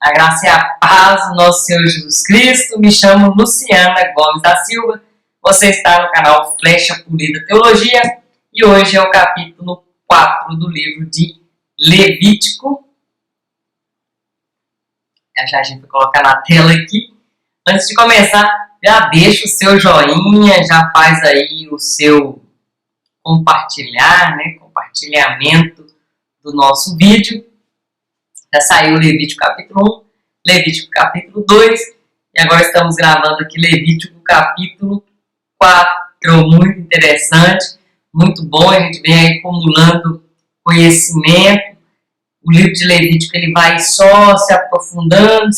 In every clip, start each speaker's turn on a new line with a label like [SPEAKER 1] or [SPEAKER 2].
[SPEAKER 1] A graça e a paz do nosso Senhor Jesus Cristo. Me chamo Luciana Gomes da Silva. Você está no canal Flecha Polida Teologia e hoje é o capítulo 4 do livro de Levítico. Já a gente vai colocar na tela aqui. Antes de começar, já deixa o seu joinha, já faz aí o seu compartilhar, compartilhamento do nosso vídeo. Já saiu Levítico capítulo 1, Levítico capítulo 2 e agora estamos gravando aqui Levítico capítulo 4, muito interessante, muito bom, a gente vem aí acumulando conhecimento. O livro de Levítico ele vai só se aprofundando,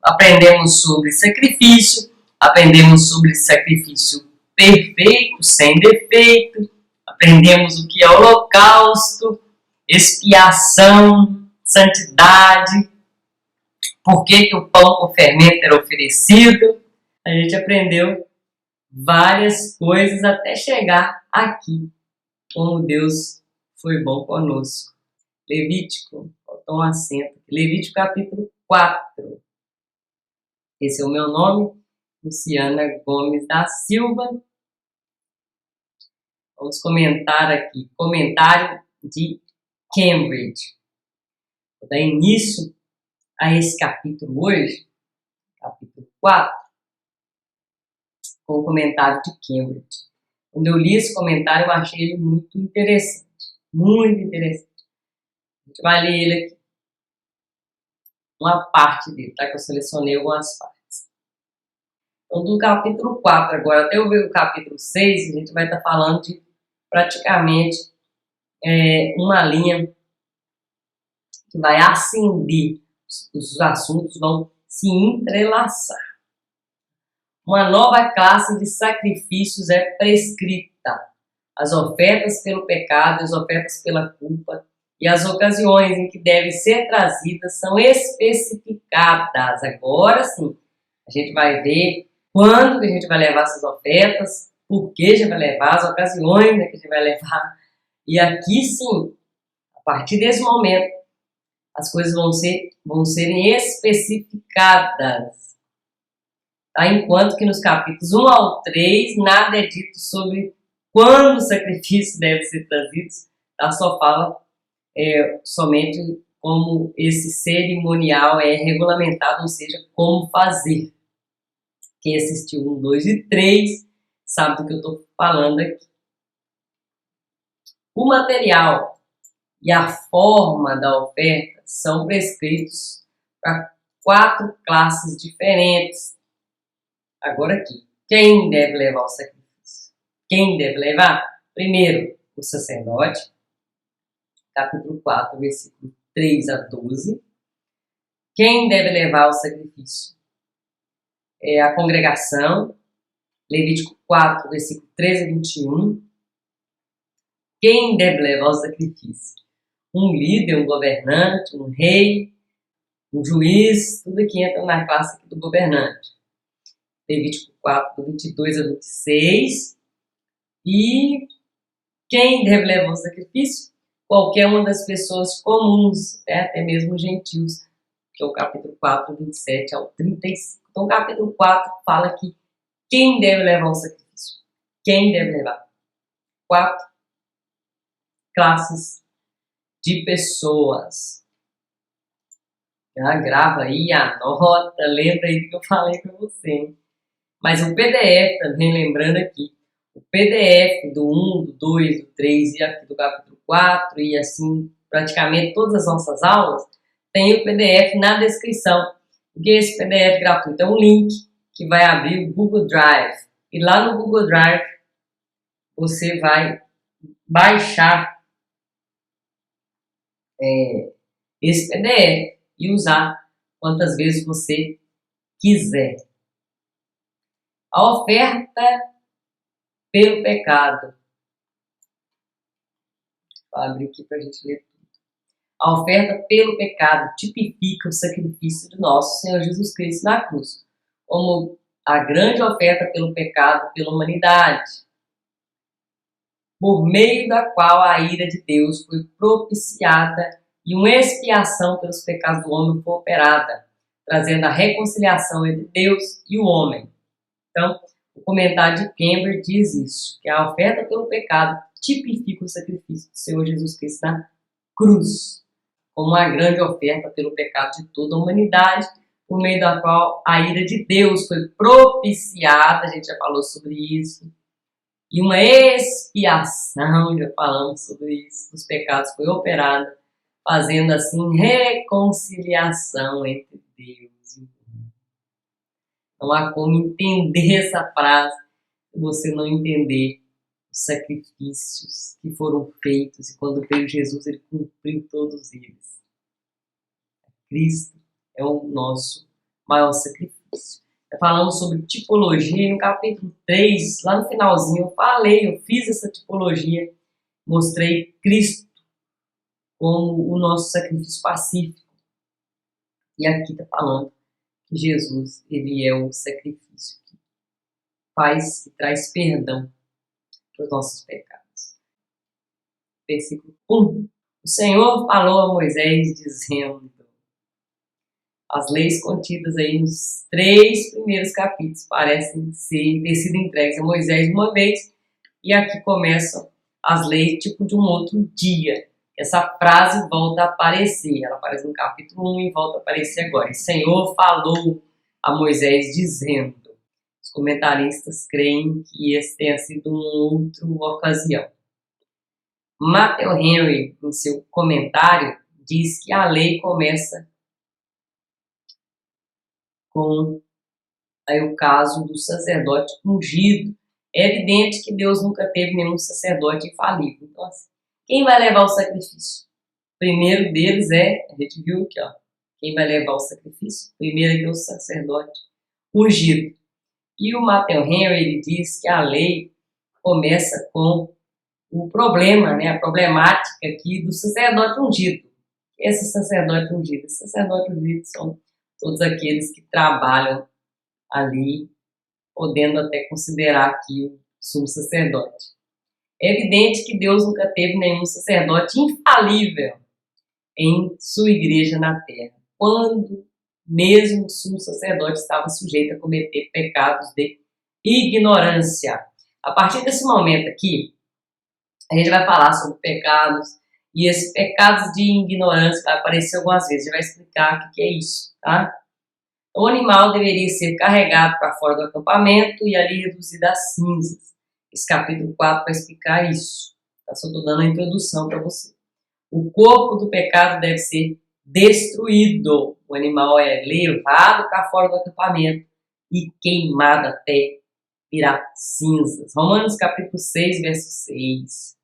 [SPEAKER 1] aprendemos sobre sacrifício, aprendemos sobre sacrifício perfeito, sem defeito, aprendemos o que é holocausto, expiação, santidade, por que o pão com fermento era oferecido. A gente aprendeu várias coisas até chegar aqui, como Deus foi bom conosco. Levítico, botou um acento, Levítico capítulo 4. Esse é o meu nome, Luciana Gomes da Silva. Vamos comentar aqui, comentário de Cambridge. Vou dar início a esse capítulo hoje, capítulo 4, com o comentário de Cambridge. Quando eu li esse comentário, eu achei ele muito interessante. Muito interessante. A gente vai ler ele aqui. Uma parte dele, tá? Que eu selecionei algumas partes. Então, do capítulo 4 agora até eu ver o capítulo 6, a gente vai estar falando de praticamente uma linha que vai ascender, os assuntos vão se entrelaçar. Uma nova classe de sacrifícios é prescrita. As ofertas pelo pecado, as ofertas pela culpa e as ocasiões em que devem ser trazidas são especificadas. Agora sim, a gente vai ver quando que a gente vai levar essas ofertas, por que a gente vai levar, as ocasiões que a gente vai levar. E aqui sim, a partir desse momento, as coisas vão serem especificadas. Tá? Enquanto que nos capítulos 1 ao 3, nada é dito sobre quando o sacrifício deve ser trazido. Tá? Só fala somente como esse cerimonial é regulamentado, ou seja, como fazer. Quem assistiu 1, 2 e 3 sabe do que eu estou falando aqui. O material e a forma da oferta são prescritos para 4 classes diferentes. Agora aqui, quem deve levar o sacrifício? Quem deve levar? Primeiro, o sacerdote, capítulo 4, versículo 3 a 12. Quem deve levar o sacrifício? É a congregação, Levítico 4, versículo 13 a 21. Quem deve levar o sacrifício? Um líder, um governante, um rei, um juiz, tudo aqui entra na classe aqui do governante. Levítico 4, do 22 a 26. E quem deve levar o sacrifício? Qualquer uma das pessoas comuns, até mesmo gentios, que é o capítulo 4, 27 ao 35. Então, o capítulo 4 fala que quem deve levar o sacrifício? Quem deve levar? 4 classes de pessoas. Já grava aí, anota, lembra aí do que eu falei para você. Mas o PDF, também lembrando aqui, o PDF do 1, do 2, do 3 e aqui do capítulo 4 e assim, praticamente todas as nossas aulas, tem o PDF na descrição. Porque esse PDF gratuito é um link que vai abrir o Google Drive. E lá no Google Drive você vai baixar esse PDF e usar quantas vezes você quiser. A oferta pelo pecado. Vou abrir aqui para a gente ler tudo. A oferta pelo pecado tipifica o sacrifício do nosso Senhor Jesus Cristo na cruz, como a grande oferta pelo pecado pela humanidade, por meio da qual a ira de Deus foi propiciada e uma expiação pelos pecados do homem foi operada, trazendo a reconciliação entre Deus e o homem. Então, o comentário de Cambridge diz isso, que a oferta pelo pecado tipifica o sacrifício do Senhor Jesus Cristo na cruz, como uma grande oferta pelo pecado de toda a humanidade, por meio da qual a ira de Deus foi propiciada, a gente já falou sobre isso, e uma expiação, já falamos sobre isso, dos pecados foi operada, fazendo assim reconciliação entre Deus e o homem. Não há como entender essa frase se você não entender os sacrifícios que foram feitos, e quando veio Jesus, ele cumpriu todos eles. Cristo é o nosso maior sacrifício. Falamos sobre tipologia, e no capítulo 3, lá no finalzinho, eu fiz essa tipologia, mostrei Cristo como o nosso sacrifício pacífico. E aqui está falando que Jesus, ele é o sacrifício que faz, que traz perdão para os nossos pecados. Versículo 1. O Senhor falou a Moisés dizendo, as leis contidas aí nos 3 primeiros capítulos parecem ter sido entregues a Moisés uma vez, e aqui começam as leis tipo de um outro dia. Essa frase volta a aparecer, ela aparece no capítulo 1 e volta a aparecer agora. O Senhor falou a Moisés dizendo. Os comentaristas creem que esse tenha sido uma outra ocasião. Matthew Henry, em seu comentário, diz que a lei começa com aí o caso do sacerdote ungido. É evidente que Deus nunca teve nenhum sacerdote infalível. Então, assim, quem vai levar o sacrifício? O primeiro deles a gente viu aqui, ó, quem vai levar o sacrifício? Primeiro aqui é o sacerdote ungido. E o Matthew Henry, ele diz que a lei começa com o problema, né, a problemática aqui do sacerdote ungido. Esse sacerdote ungido, são todos aqueles que trabalham ali, podendo até considerar aqui o sumo sacerdote. É evidente que Deus nunca teve nenhum sacerdote infalível em sua igreja na terra, quando mesmo o sumo sacerdote estava sujeito a cometer pecados de ignorância. A partir desse momento aqui, a gente vai falar sobre pecados, e esses pecados de ignorância vai aparecer algumas vezes, a gente vai explicar o que é isso, tá? O animal deveria ser carregado para fora do acampamento e ali reduzido a cinzas. Esse capítulo 4 vai explicar isso. Tá? Só estou dando a introdução para você. O corpo do pecado deve ser destruído. O animal é levado para fora do acampamento e queimado até virar cinzas. Romanos capítulo 6, verso 6.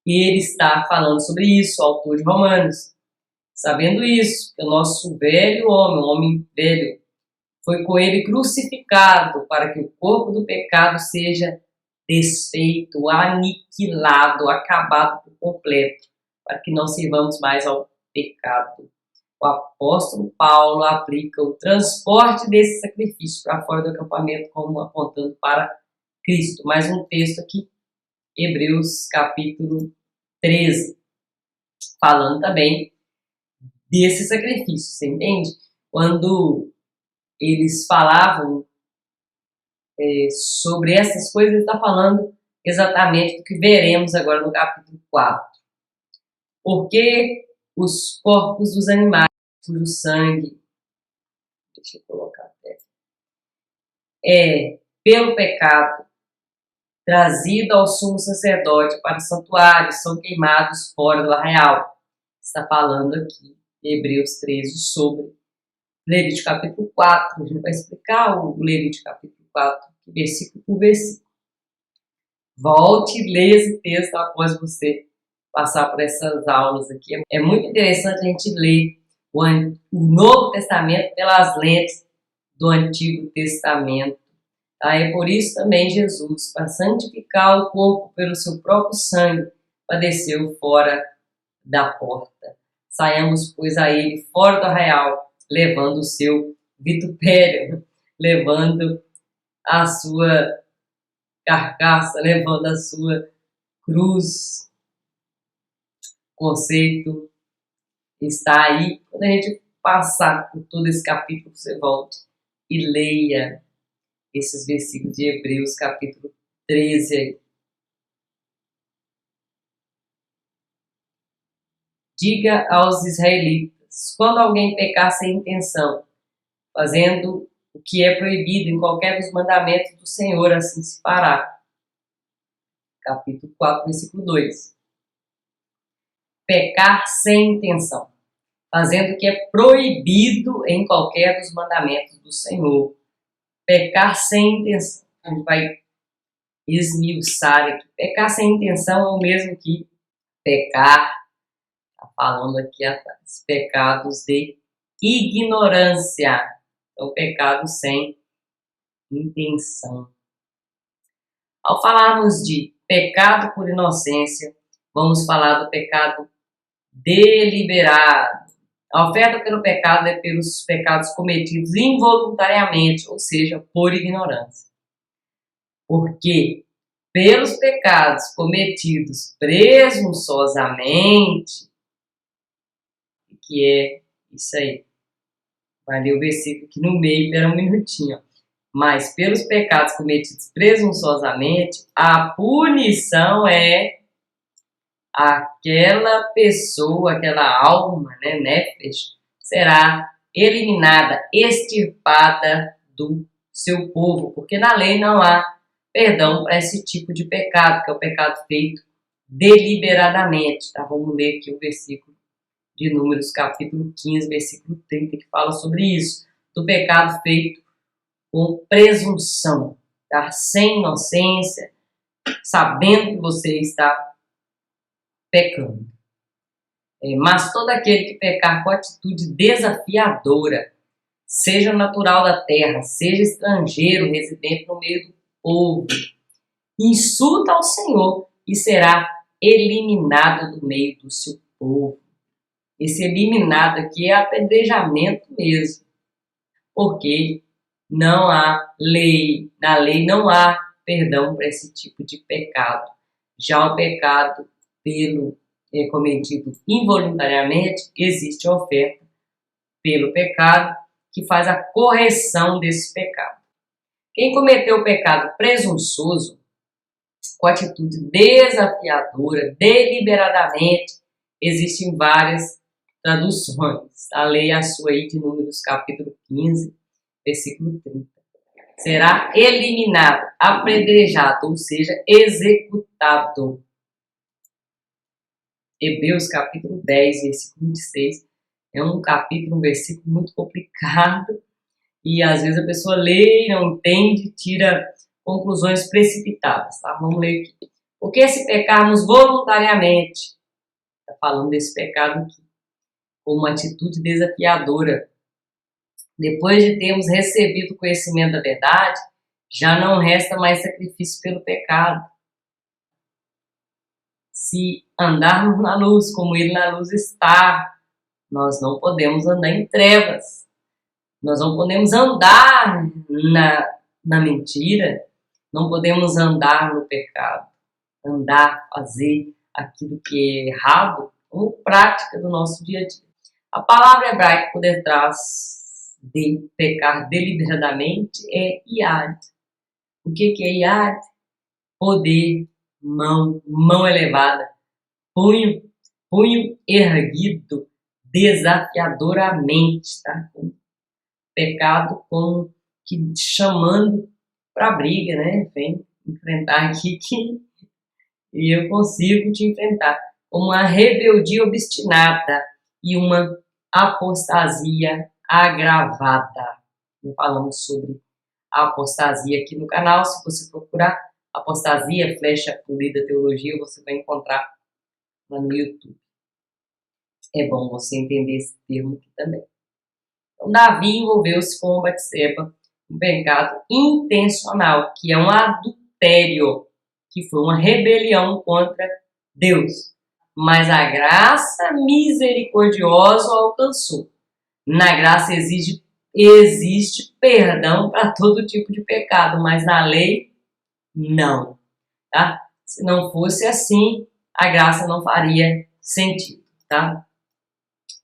[SPEAKER 1] E ele está falando sobre isso, o autor de Romanos. Sabendo isso, que o nosso velho homem, o homem velho, foi com ele crucificado para que o corpo do pecado seja desfeito, aniquilado, acabado por completo, para que não sirvamos mais ao pecado. O apóstolo Paulo aplica o transporte desse sacrifício para fora do acampamento como apontando para Cristo. Mais um texto aqui, Hebreus capítulo 13, falando também desse sacrifício, você entende? Quando eles falavam sobre essas coisas, ele está falando exatamente do que veremos agora no capítulo 4. Porque os corpos dos animais, cujo sangue, deixa eu colocar até, pelo pecado, trazido ao sumo sacerdote para o santuário, são queimados fora do arraial. Está falando aqui, Hebreus 13, sobre Levítico capítulo 4. A gente vai explicar o Levítico capítulo 4, versículo por versículo. Volte e leia esse texto após você passar por essas aulas aqui. É muito interessante a gente ler o Novo Testamento pelas lentes do Antigo Testamento. Tá? É por isso também Jesus, para santificar o corpo pelo seu próprio sangue, padeceu fora da porta. Saiamos, pois, a ele fora do arraial, levando o seu vitupério, levando a sua carcaça, levando a sua cruz. Conceito está aí. Quando a gente passar por todo esse capítulo, você volte e leia esses versículos de Hebreus, capítulo 13 aí. Diga aos israelitas, quando alguém pecar sem intenção, fazendo o que é proibido em qualquer dos mandamentos do Senhor, assim se fará. Capítulo 4, versículo 2. Pecar sem intenção, fazendo o que é proibido em qualquer dos mandamentos do Senhor. Pecar sem intenção. A gente vai esmiuçar aqui. Pecar sem intenção é o mesmo que pecar, está falando aqui atrás, pecados de ignorância. Então, pecado sem intenção. Ao falarmos de pecado por inocência, vamos falar do pecado deliberado. A oferta pelo pecado é pelos pecados cometidos involuntariamente, ou seja, por ignorância. Porque pelos pecados cometidos presunçosamente, que é isso aí. Vai ler o versículo aqui no meio, espera um minutinho. Mas pelos pecados cometidos presunçosamente, a punição é aquela pessoa, aquela alma, né, nefesh, será eliminada, extirpada do seu povo, porque na lei não há perdão para esse tipo de pecado, que é o pecado feito deliberadamente. Tá? Vamos ler aqui o versículo de Números, capítulo 15, versículo 30, que fala sobre isso, do pecado feito com presunção, tá? Sem inocência, sabendo que você está pecando. Mas todo aquele que pecar com atitude desafiadora, seja natural da terra, seja estrangeiro, residente no meio do povo, insulta ao Senhor e será eliminado do meio do seu povo. Esse eliminado aqui é apedrejamento mesmo, porque não há lei, na lei não há perdão para esse tipo de pecado. Já o pecado cometido involuntariamente, existe a oferta pelo pecado que faz a correção desse pecado. Quem cometeu o pecado presunçoso, com atitude desafiadora, deliberadamente, existem várias traduções. A lei é a sua aí de Números capítulo 15, versículo 30. Será eliminado, apedrejado, ou seja, executado. Hebreus capítulo 10, versículo 26. É um capítulo, um versículo muito complicado. E às vezes a pessoa lê, não entende, tira conclusões precipitadas. Tá? Vamos ler aqui. Porque se pecarmos voluntariamente, está falando desse pecado aqui, com uma atitude desafiadora, depois de termos recebido o conhecimento da verdade, já não resta mais sacrifício pelo pecado. Se andarmos na luz, como ele na luz está, nós não podemos andar em trevas. Nós não podemos andar na mentira, não podemos andar no pecado. Andar, fazer aquilo que é errado, como prática do nosso dia a dia. A palavra hebraica por detrás de pecar deliberadamente é iad. O que é iad? Poder, mão elevada, punho erguido, desafiadoramente, tá? Pecado como que chamando para briga, né? Vem enfrentar aqui que eu consigo te enfrentar. Uma rebeldia obstinada e uma apostasia agravada. Falamos sobre a apostasia aqui no canal. Se você procurar apostasia, flecha polida teologia, você vai encontrar lá no YouTube. É bom você entender esse termo aqui também. Então, Davi envolveu-se com Batseba, um pecado intencional, que é um adultério, que foi uma rebelião contra Deus. Mas a graça misericordiosa o alcançou. Na graça existe perdão para todo tipo de pecado, mas na lei, não. Tá? Se não fosse assim, a graça não faria sentido. Tá?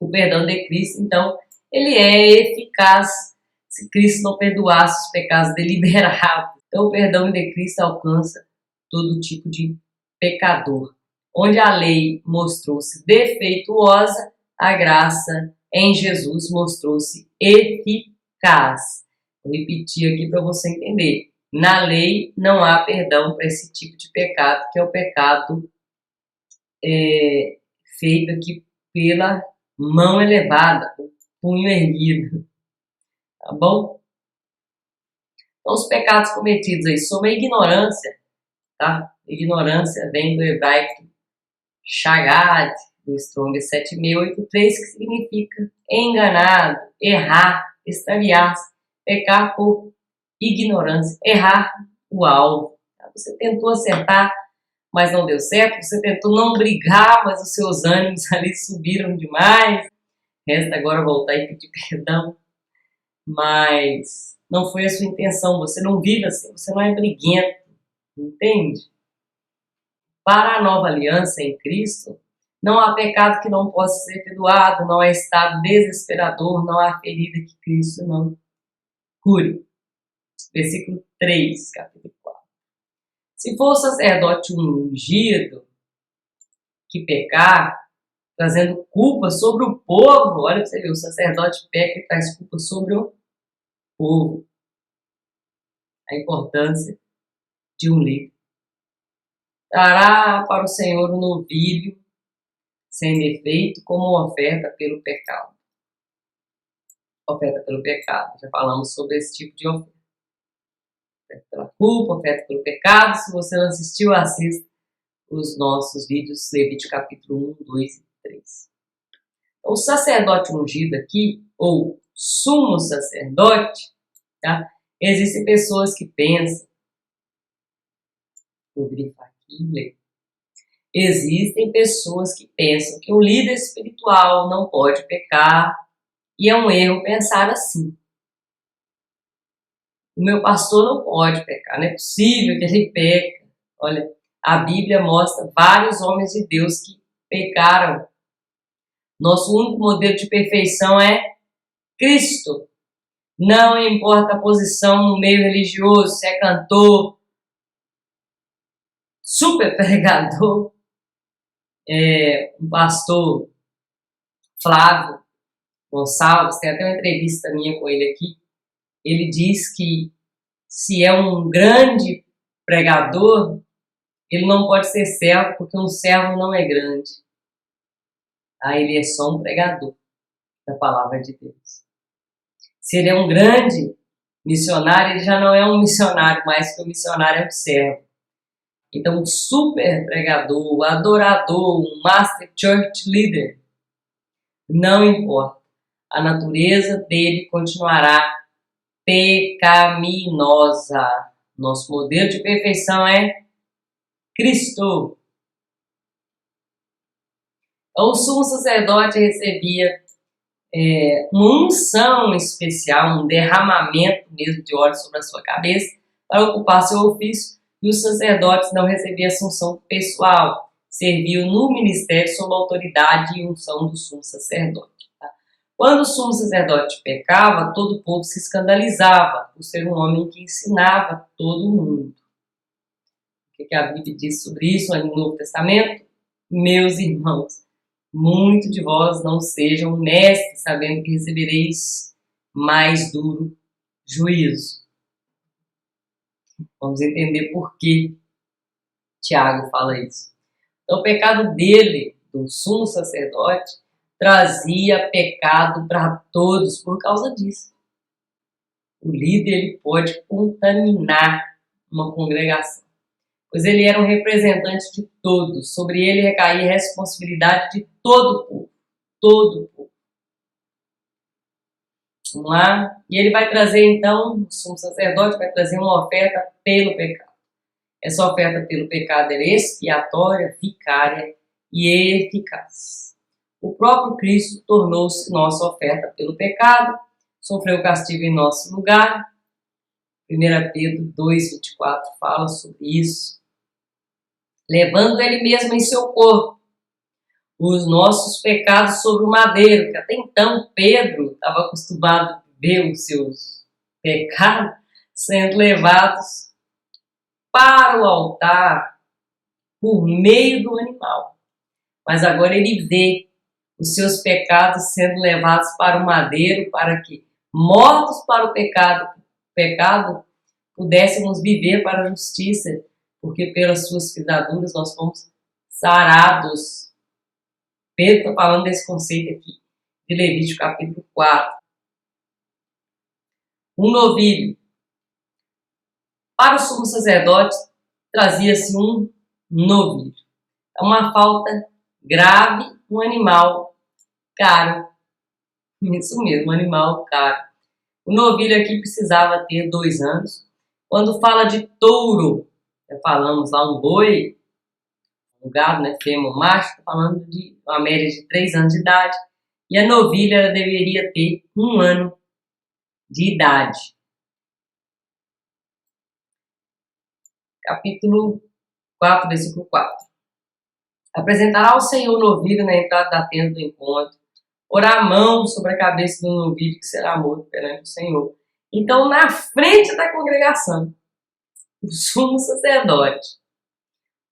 [SPEAKER 1] O perdão de Cristo, então, ele é eficaz se Cristo não perdoasse os pecados deliberados. Então, o perdão de Cristo alcança todo tipo de pecador. Onde a lei mostrou-se defeituosa, a graça em Jesus mostrou-se eficaz. Vou repetir aqui para você entender. Na lei não há perdão para esse tipo de pecado, que é o pecado feito aqui pela mão elevada, o punho erguido. Tá bom? Então, os pecados cometidos aí sobre a ignorância, tá? Ignorância vem do hebraico shagad, do Strong 7683, que significa enganado, errar, extraviar-se, pecar por ignorância, errar o alvo. Você tentou acertar, mas não deu certo. Você tentou não brigar, mas os seus ânimos ali subiram demais. Resta agora voltar e pedir perdão. Mas não foi a sua intenção. Você não vive assim, você não é briguento. Entende? Para a nova aliança em Cristo, não há pecado que não possa ser perdoado, não há estado desesperador, não há ferida que Cristo não cure. Versículo 3, capítulo 4. Se for o sacerdote ungido que pecar, trazendo culpa sobre o povo, olha para você ver, o sacerdote peca e traz culpa sobre o povo. A importância de um líder. Dará para o Senhor um novilho sem defeito como oferta pelo pecado. Oferta pelo pecado. Já falamos sobre esse tipo de oferta. Oferta pela culpa, oferta pelo pecado. Se você não assistiu, assista os nossos vídeos, Levítico capítulo 1, 2 e 3. O sacerdote ungido aqui, ou sumo sacerdote, tá? Existem pessoas que pensam, vou grifar aqui e ler. Existem pessoas que pensam que o líder espiritual não pode pecar, e é um erro pensar assim. O meu pastor não pode pecar, não é possível que ele peque. Olha, a Bíblia mostra vários homens de Deus que pecaram. Nosso único modelo de perfeição é Cristo. Não importa a posição no meio religioso, se é cantor, super pregador, um pastor Flávio Gonçalves, tem até uma entrevista minha com ele aqui. Ele diz que se é um grande pregador, ele não pode ser servo, porque um servo não é grande. Ele é só um pregador da palavra de Deus. Se ele é um grande missionário, ele já não é um missionário mais, que o missionário é um servo. Então, um super pregador, adorador, um master church leader, não importa. A natureza dele continuará pecaminosa. Nosso modelo de perfeição é Cristo. O sumo sacerdote recebia uma unção especial, um derramamento mesmo de óleo sobre a sua cabeça para ocupar seu ofício, e os sacerdotes não recebiam essa unção pessoal, serviam no ministério sob a autoridade e unção do sumo sacerdote. Tá? Quando o sumo sacerdote pecava, todo o povo se escandalizava por ser um homem que ensinava todo mundo. O que a Bíblia diz sobre isso no Novo Testamento? Meus irmãos, muito de vós não sejam mestres, sabendo que recebereis mais duro juízo. Vamos entender por que Tiago fala isso. Então, o pecado dele, do sumo sacerdote, trazia pecado para todos por causa disso. O líder ele pode contaminar uma congregação, pois ele era um representante de todos. Sobre ele recaía a responsabilidade de todo o povo. Todo o povo. Vamos lá? E ele vai trazer, então, o sumo sacerdote vai trazer uma oferta pelo pecado. Essa oferta pelo pecado era expiatória, vicária e eficaz. O próprio Cristo tornou-se nossa oferta pelo pecado, sofreu o castigo em nosso lugar. 1 Pedro 2,24 fala sobre isso. Levando ele mesmo em seu corpo os nossos pecados sobre o madeiro, porque até então Pedro estava acostumado a ver os seus pecados sendo levados para o altar por meio do animal. Mas agora ele vê os seus pecados sendo levados para o madeiro, para que, mortos para o pecado, pudéssemos viver para a justiça, porque pelas suas pisaduras nós fomos sarados. Pedro está falando desse conceito aqui, de Levítico capítulo 4. Um novilho. Para o sumo sacerdote, trazia-se um novilho. É uma falta grave, um animal caro. Isso mesmo, um animal caro. O novilho aqui precisava ter 2 anos. Quando fala de touro, falamos lá um boi, um gado, né, fêmea, macho, está falando de uma média de 3 anos de idade. E a novilha ela deveria ter 1 ano de idade. Capítulo 4, versículo 4. Apresentará ao Senhor o novilho na entrada da tenda do encontro, porá a mão sobre a cabeça do novilho que será morto perante o Senhor. Então, na frente da congregação, o sumo sacerdote,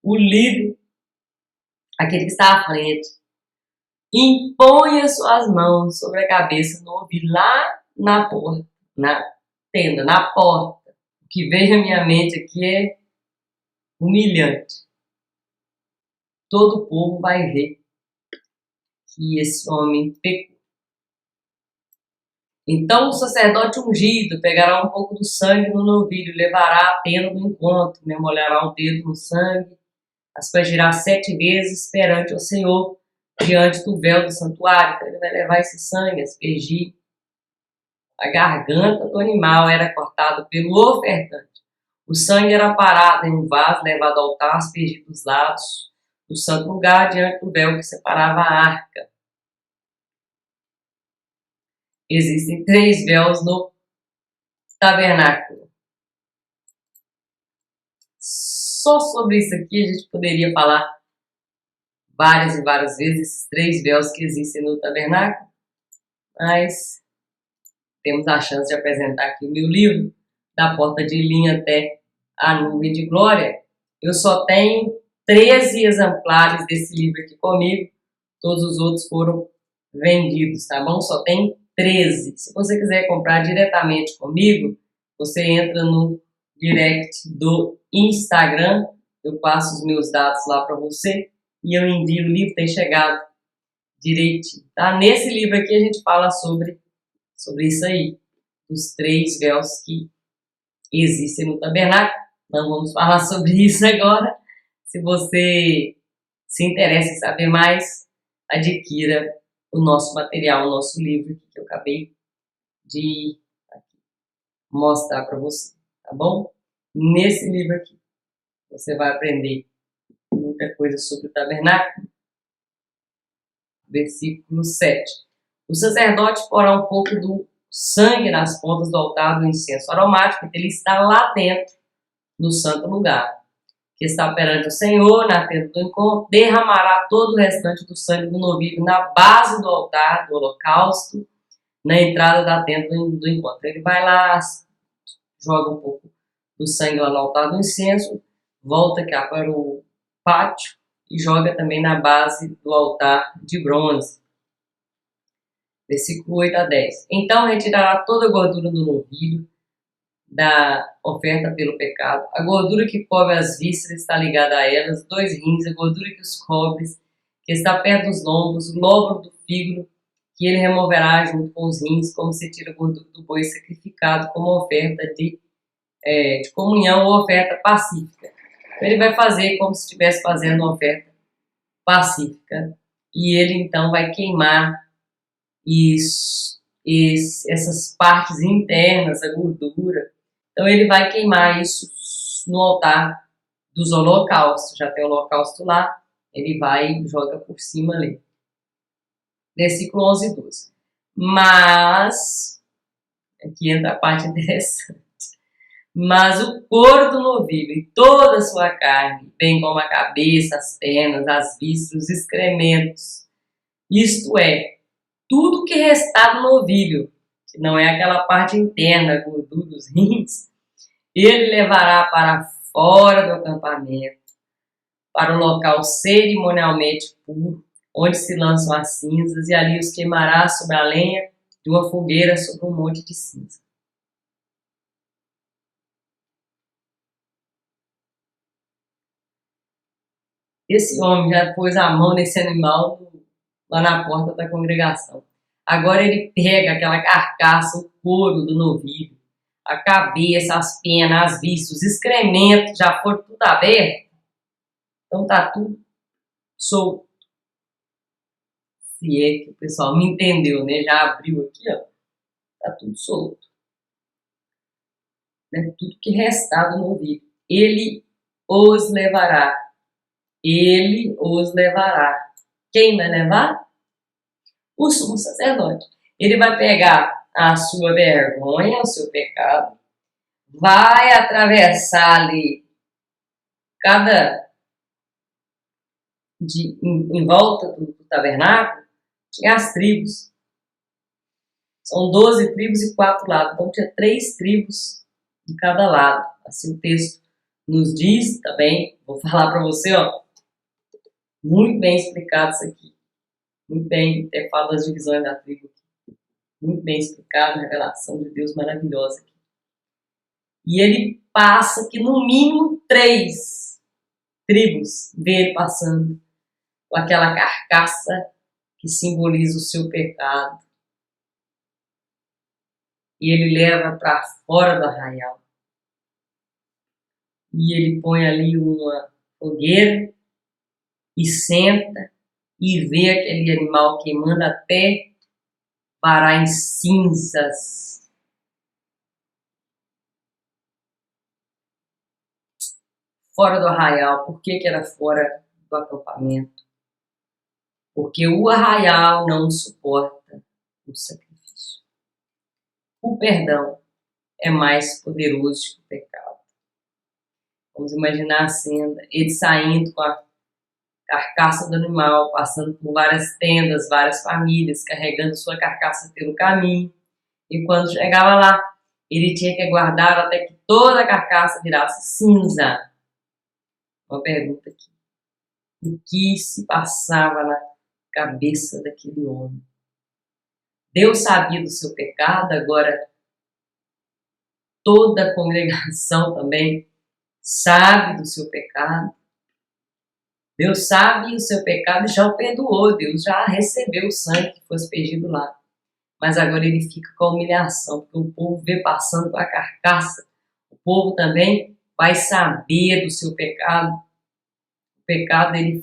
[SPEAKER 1] o líder, aquele que está à frente, impõe as suas mãos sobre a cabeça do novilho lá na porta, na tenda, na porta. O que veio à minha mente aqui é humilhante. Todo o povo vai ver que esse homem pecou. Então o sacerdote ungido pegará um pouco do sangue no novilho, levará à tenda do encontro, né? Molhará o dedo no sangue, aspergirá 7 vezes perante o Senhor, diante do véu do santuário. Então ele vai levar esse sangue, aspergir. A garganta do animal era cortada pelo ofertante. O sangue era parado em um vaso, levado ao altar, aspergido dos lados do santo lugar, diante do véu que separava a arca. Existem 3 véus no tabernáculo. Só sobre isso aqui a gente poderia falar várias e várias vezes, esses 3 véus que existem no tabernáculo, mas temos a chance de apresentar aqui o meu livro, da porta de linha até a nuvem de glória. Eu só tenho 13 exemplares desse livro aqui comigo, todos os outros foram vendidos, tá bom? Só tem 13. Se você quiser comprar diretamente comigo, você entra no direct do Instagram, eu passo os meus dados lá para você e eu envio o livro, tem chegado direitinho, tá? Nesse livro aqui a gente fala sobre isso aí, os 3 véus que existem no tabernáculo. Não vamos falar sobre isso agora. Se você se interessa em saber mais, adquira o nosso material, o nosso livro que eu acabei de mostrar para você, tá bom? Nesse livro aqui, você vai aprender muita coisa sobre o tabernáculo. Versículo 7. O sacerdote porá um pouco do sangue nas pontas do altar do incenso aromático, ele está lá dentro, no santo lugar, que está perante o Senhor, na tenda do encontro, derramará todo o restante do sangue do novilho na base do altar, do holocausto, na entrada da tenda do encontro. Ele vai lá, joga um pouco do sangue lá no altar do incenso, volta cá para o pátio e joga também na base do altar de bronze. Versículo 8 a 10. Então retirará toda a gordura do novilho, da oferta pelo pecado. A gordura que cobre as vísceras está ligada a elas, 2 rins, a gordura que os cobre, que está perto dos lombos, o lóbulo do fígado, que ele removerá junto com os rins, como se tira a gordura do boi sacrificado como oferta de comunhão ou oferta pacífica. Então, ele vai fazer como se estivesse fazendo uma oferta pacífica. E ele então vai queimar essas partes internas, a gordura. Então ele vai queimar isso no altar dos holocaustos. Já tem o holocausto lá, ele vai e joga por cima ali. Versículo 11 e 12. Mas, aqui entra a parte interessante. Mas o couro do novilho e toda a sua carne, bem como a cabeça, as pernas, as vísceras, os excrementos, isto é, tudo que restar do novilho, que não é aquela parte interna, a gordura dos rins, ele levará para fora do acampamento, para o local cerimonialmente puro, onde se lançam as cinzas, e ali os queimará sobre a lenha de uma fogueira sobre um monte de cinza. Esse homem já pôs a mão nesse animal lá na porta da congregação. Agora ele pega aquela carcaça, o couro do novilho, a cabeça, as penas, as vísceras, os excrementos, já foram tudo aberto. Então tá tudo solto. Se é que o pessoal me entendeu, né? Já abriu aqui, ó. Tá tudo solto. Né? Tudo que restar do novilho. Ele os levará. Ele os levará. Quem vai levar? O sumo sacerdote. Ele vai pegar a sua vergonha, o seu pecado, vai atravessar ali em volta do tabernáculo, tinha as tribos. São 12 tribos e 4 lados. Então tinha 3 tribos em cada lado. Assim o texto nos diz também. Vou falar para você, ó. Muito bem explicado isso aqui. Muito bem, até falo das divisões da tribo. Muito bem explicado, revelação de Deus maravilhosa aqui. E ele passa que no mínimo 3 tribos vê ele passando com aquela carcaça que simboliza o seu pecado. E ele leva para fora do arraial. E ele põe ali uma fogueira e senta e vê aquele animal queimando até parar em cinzas. Fora do arraial. Por que era fora do acampamento? Porque o arraial não suporta o sacrifício. O perdão é mais poderoso que o pecado. Vamos imaginar a cena, ele saindo com a carcaça do animal, passando por várias tendas, várias famílias, carregando sua carcaça pelo caminho. E quando chegava lá, ele tinha que aguardar até que toda a carcaça virasse cinza. Uma pergunta aqui. O que se passava na cabeça daquele homem? Deus sabia do seu pecado, agora toda a congregação também sabe do seu pecado. Deus sabe o seu pecado e já o perdoou. Deus já recebeu o sangue que foi aspergido lá. Mas agora ele fica com a humilhação, porque o povo vê passando com a carcaça. O povo também vai saber do seu pecado. O pecado ele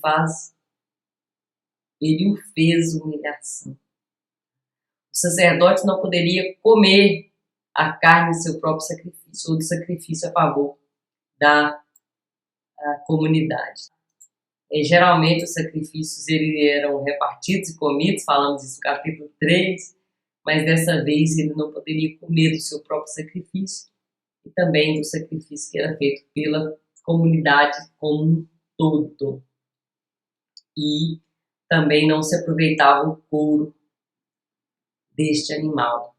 [SPEAKER 1] o fez humilhação. O sacerdote não poderia comer a carne do seu próprio sacrifício, ou do sacrifício a favor da comunidade. E, geralmente os sacrifícios eram repartidos e comidos, falamos isso no capítulo 3, mas dessa vez ele não poderia comer do seu próprio sacrifício e também do sacrifício que era feito pela comunidade como um todo. E também não se aproveitava o couro deste animal.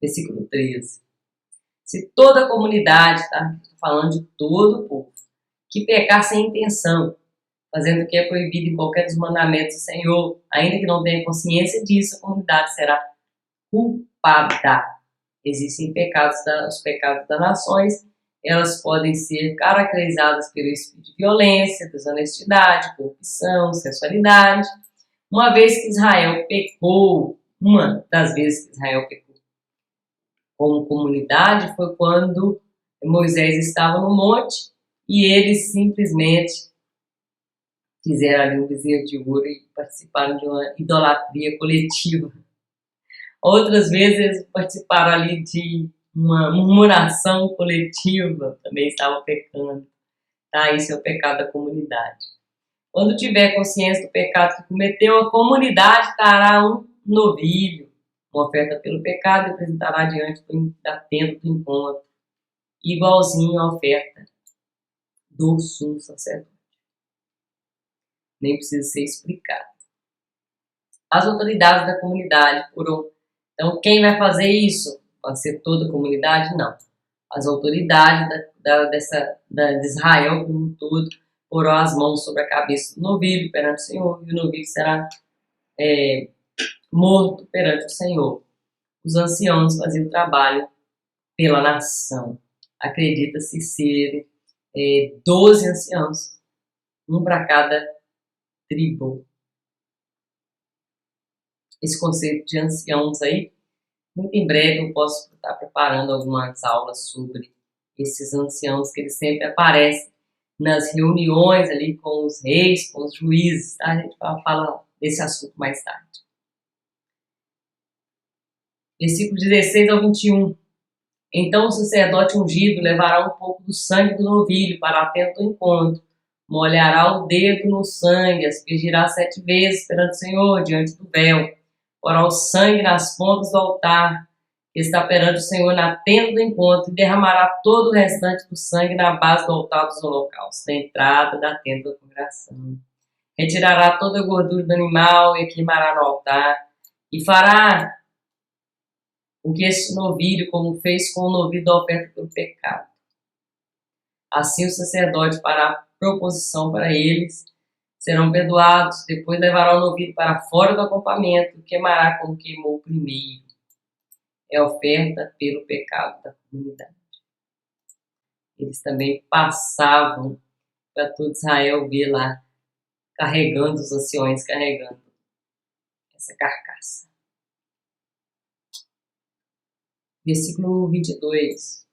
[SPEAKER 1] Versículo 13. Se toda a comunidade, tá? Estou falando de todo o povo, que pecar sem intenção, fazendo o que é proibido em qualquer dos mandamentos do Senhor, ainda que não tenha consciência disso, a comunidade será culpada. Existem os pecados das nações, elas podem ser caracterizadas pelo espírito de violência, desonestidade, corrupção, sensualidade. Uma vez que Israel pecou, uma das vezes que Israel pecou como comunidade foi quando Moisés estava no monte e eles simplesmente fizeram ali um bezerro de ouro e participaram de uma idolatria coletiva. Outras vezes eles participaram ali de uma murmuração coletiva, também estavam pecando. Tá? Isso é o pecado da comunidade. Quando tiver consciência do pecado que cometeu, a comunidade trará um novilho uma oferta pelo pecado e apresentará diante da tenda do encontro, igualzinho à oferta do sumo sacerdote. Nem precisa ser explicado. As autoridades da comunidade foram... Então, quem vai fazer isso? Pode ser toda a comunidade? Não. As autoridades de Israel como um todo porão as mãos sobre a cabeça do novilho perante o Senhor, e o novilho será morto perante o Senhor. Os anciãos faziam o trabalho pela nação. Acredita-se ser 12 anciãos, um para cada tribo. Esse conceito de anciãos aí, muito em breve eu posso estar preparando algumas aulas sobre esses anciãos, que eles sempre aparecem nas reuniões ali com os reis, com os juízes, tá? A gente fala desse assunto mais tarde. Versículo 16 ao 21. Então o sacerdote ungido levará um pouco do sangue do novilho para a tenda do encontro, molhará o dedo no sangue, aspergirá 7 vezes perante o Senhor, diante do véu, porá o sangue nas pontas do altar, que está perante o Senhor na tenda do encontro, e derramará todo o restante do sangue na base do altar dos holocaustos, na entrada da tenda da congregação. Retirará toda a gordura do animal e a queimará no altar, e fará o que este novilho, como fez com o novilho da oferta pelo pecado. Assim o sacerdote fará proposição para eles, serão perdoados, depois levará o novilho para fora do acampamento e queimará como queimou o primeiro. É a oferta pelo pecado da comunidade. Eles também passavam para todo Israel ver lá, carregando os anciões, carregando essa carcaça. Versículo 22.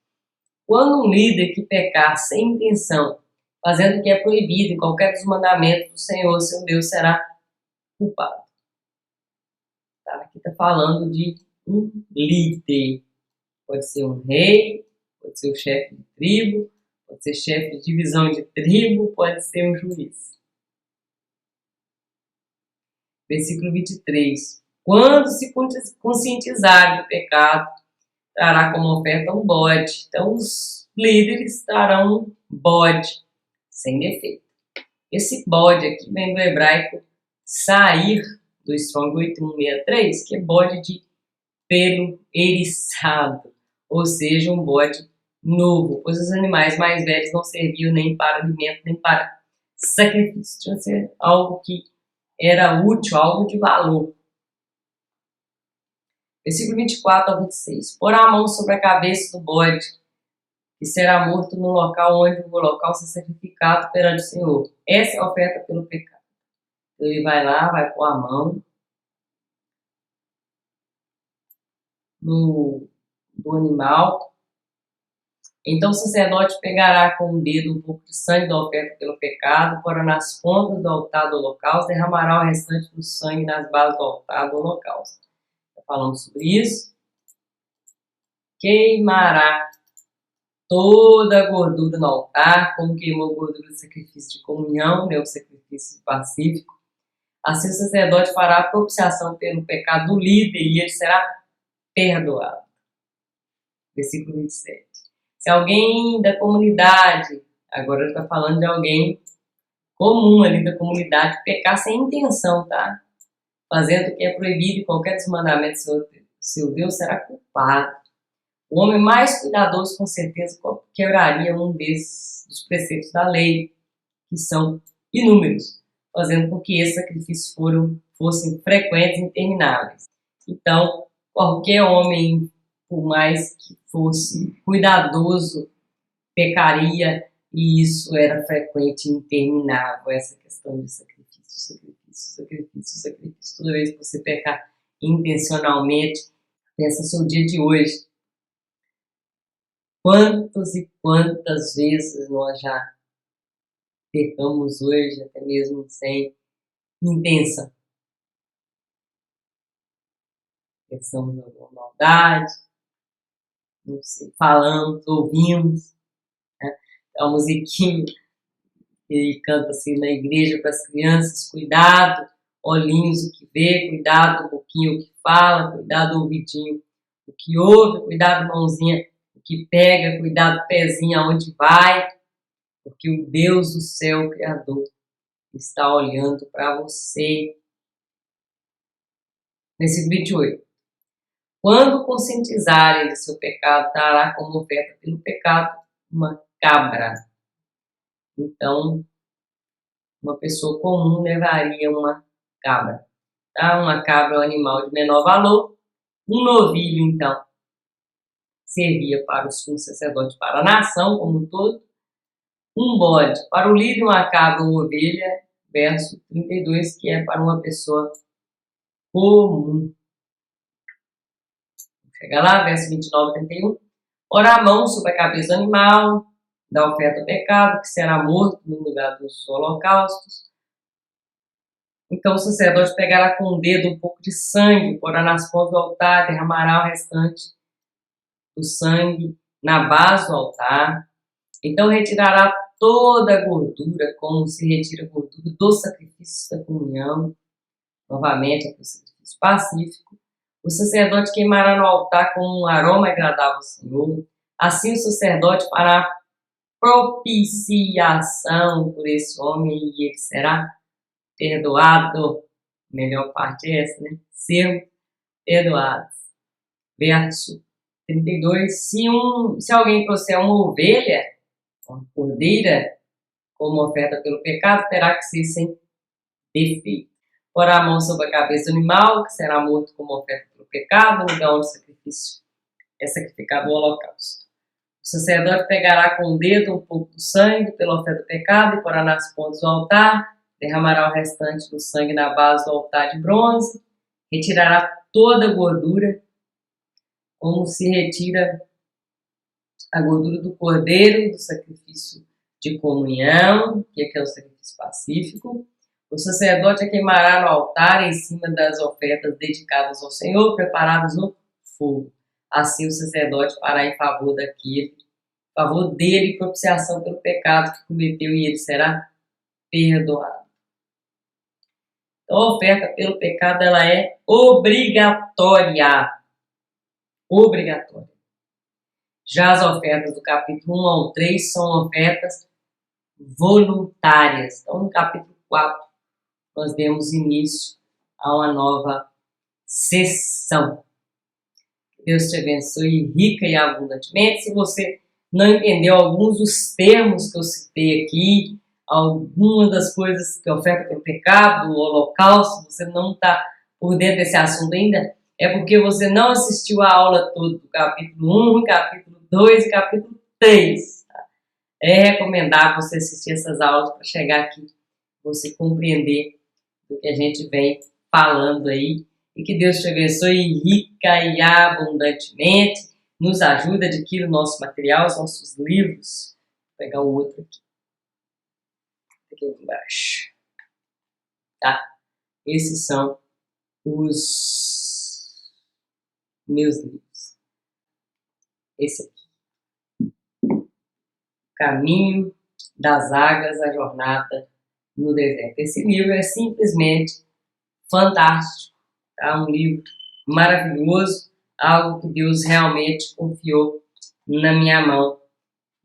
[SPEAKER 1] Quando um líder que pecar sem intenção, fazendo o que é proibido em qualquer dos mandamentos do Senhor, seu Deus, será culpado. Tá? Aqui está falando de um líder. Pode ser um rei, pode ser o chefe de tribo, pode ser chefe de divisão de tribo, pode ser um juiz. Versículo 23. Quando se conscientizar do pecado, trará como oferta um bode. Então os líderes trarão um bode sem defeito. Esse bode aqui vem do hebraico sair, do Strong 8163, que é bode de pelo eriçado, ou seja, um bode novo, pois os animais mais velhos não serviam nem para alimento, nem para sacrifício. Tinha que ser algo que era útil, algo de valor. Versículo 24 ao 26. Porá a mão sobre a cabeça do bode, que será morto no local onde o holocausto é sacrificado perante o Senhor. Essa é a oferta pelo pecado. Ele vai lá, vai pôr a mão do animal. Então o sacerdote pegará com o dedo um pouco de sangue da oferta pelo pecado, porá nas pontas do altar do holocausto, derramará o restante do sangue nas bases do altar do holocausto. Falando sobre isso, queimará toda a gordura no altar, como queimou a gordura do sacrifício de comunhão, o sacrifício pacífico. Assim o sacerdote fará a propiciação pelo pecado do líder e ele será perdoado. Versículo 27. Se alguém da comunidade, agora ele está falando de alguém comum ali da comunidade, pecar sem intenção, tá? Fazendo o que é proibido em qualquer dos mandamentos do seu Deus, será culpado. O homem mais cuidadoso, com certeza, quebraria um dos preceitos da lei, que são inúmeros, fazendo com que esses sacrifícios fossem frequentes e intermináveis. Então, qualquer homem, por mais que fosse cuidadoso, pecaria, e isso era frequente e interminável, essa questão de sacrifício. Toda vez que você pecar intencionalmente, pensa no seu dia de hoje. Quantas e quantas vezes nós já pecamos hoje, até mesmo sem intenção. Pensamos em alguma maldade, não sei, falamos, ouvimos, né? A musiquinha ele canta assim na igreja para as crianças: cuidado, olhinhos o que vê, cuidado do boquinho o que fala, cuidado do ouvidinho o que ouve, cuidado mãozinha o que pega, cuidado pezinho aonde vai, porque o Deus do céu, o Criador, está olhando para você. Versículo 28. Quando conscientizarem de seu pecado, dará como oferta pelo pecado uma cabra. Então, uma pessoa comum levaria uma cabra. Tá? Uma cabra é um animal de menor valor. Um novilho, então, servia para o sumo sacerdote, para a nação como um todo. Um bode para o líder, uma cabra ou ovelha, verso 32, que é para uma pessoa comum. Chega lá, verso 29 e 31. Ora a mão sobre a cabeça do animal, da oferta ao pecado, que será morto no lugar dos holocaustos. Então o sacerdote pegará com o dedo um pouco de sangue, porá nas pontas do altar, derramará o restante do sangue na base do altar. Então retirará toda a gordura, como se retira a gordura do sacrifício da comunhão. Novamente, aqui o sacrifício pacífico. O sacerdote queimará no altar com um aroma agradável ao Senhor. Assim o sacerdote fará propiciação por esse homem e ele será perdoado. Melhor parte é essa, né? Ser perdoado. Verso 32. Se alguém trouxer uma ovelha, uma cordeira, como oferta pelo pecado, terá que ser sem defeito. Porá a mão sobre a cabeça do animal, que será morto como oferta pelo pecado, no lugar onde o sacrifício é sacrificado o holocausto. O sacerdote pegará com o dedo um pouco do sangue pela oferta do pecado e porá nas pontas do altar, derramará o restante do sangue na base do altar de bronze, retirará toda a gordura, como se retira a gordura do cordeiro, do sacrifício de comunhão, que é o sacrifício pacífico. O sacerdote a queimará no altar em cima das ofertas dedicadas ao Senhor, preparadas no fogo. Assim o sacerdote fará em favor dele, propiciação pelo pecado que cometeu e ele será perdoado. Então a oferta pelo pecado ela é obrigatória. Obrigatória. Já as ofertas do capítulo 1 ao 3 são ofertas voluntárias. Então no capítulo 4 nós demos início a uma nova sessão. Deus te abençoe rica e abundantemente. Se você não entendeu alguns dos termos que eu citei aqui, algumas das coisas que oferta pelo pecado, o holocausto, você não está por dentro desse assunto ainda, é porque você não assistiu a aula toda do capítulo 1, capítulo 2 e capítulo 3. Tá? É recomendável você assistir essas aulas para chegar aqui, você compreender do que a gente vem falando aí. E que Deus te abençoe rica e abundantemente. Nos ajuda, adquira o nosso material, os nossos livros. Vou pegar o outro aqui. Aqui embaixo. Tá? Esses são os meus livros. Esse aqui. Caminho das Águas, a Jornada no Deserto. Esse livro é simplesmente fantástico. Tá? Um livro maravilhoso, algo que Deus realmente confiou na minha mão.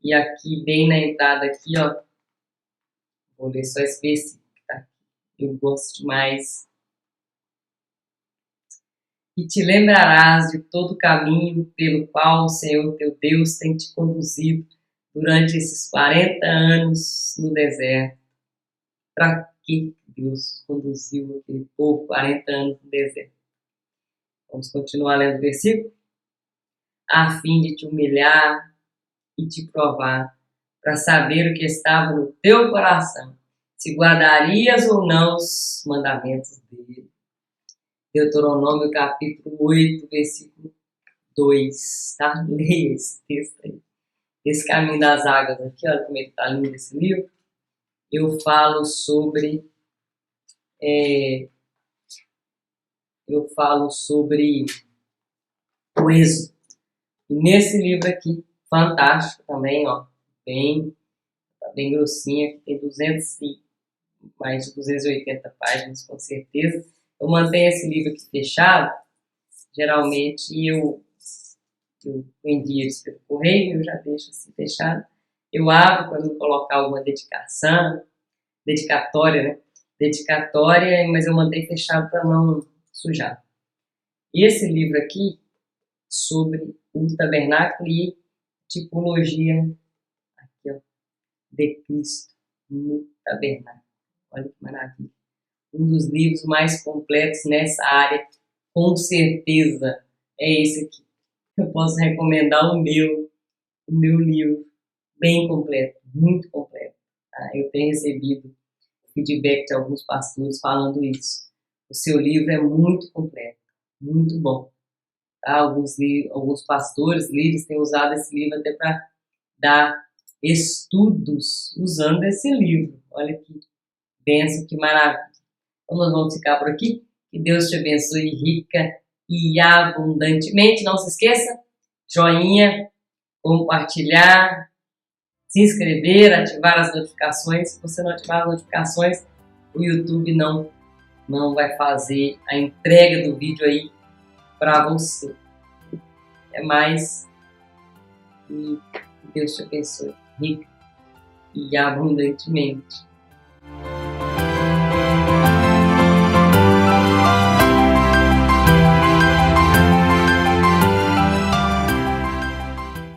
[SPEAKER 1] E aqui, bem na entrada aqui, ó, vou ler só esse versículo, tá? Eu gosto demais. E te lembrarás de todo o caminho pelo qual o Senhor teu Deus tem te conduzido durante esses 40 anos no deserto. Para que Deus conduziu aquele povo 40 anos no deserto? Vamos continuar lendo o versículo? A fim de te humilhar e te provar, para saber o que estava no teu coração, se guardarias ou não os mandamentos dele. Deuteronômio capítulo 8, versículo 2, tá? Leia esse texto aí. Esse caminho das águas aqui, olha como ele está lindo esse livro. Eu falo sobre o Êxodo. E nesse livro aqui, fantástico também, ó, bem grossinho, aqui tem 200 e mais de 280 páginas, com certeza. Eu mantenho esse livro aqui fechado. Geralmente eu envio isso pelo correio, eu já deixo assim fechado. Eu abro para não colocar alguma dedicatória, né? Dedicatória, mas eu mantenho fechado para não sujar. E esse livro aqui, sobre o tabernáculo e tipologia, aqui ó, de Cristo no tabernáculo. Olha que maravilha. Um dos livros mais completos nessa área, com certeza, é esse aqui. Eu posso recomendar o meu livro, bem completo, muito completo. Tá? Eu tenho recebido feedback de alguns pastores falando isso. O seu livro é muito completo, muito bom. Tá? Alguns pastores, líderes, têm usado esse livro até para dar estudos usando esse livro. Olha que bênção, que maravilha. Então nós vamos ficar por aqui. Que Deus te abençoe rica e abundantemente. Não se esqueça, joinha, compartilhar, se inscrever, ativar as notificações. Se você não ativar as notificações, o YouTube não vai fazer a entrega do vídeo aí para você. É mais. E Deus te abençoe rica e abundantemente.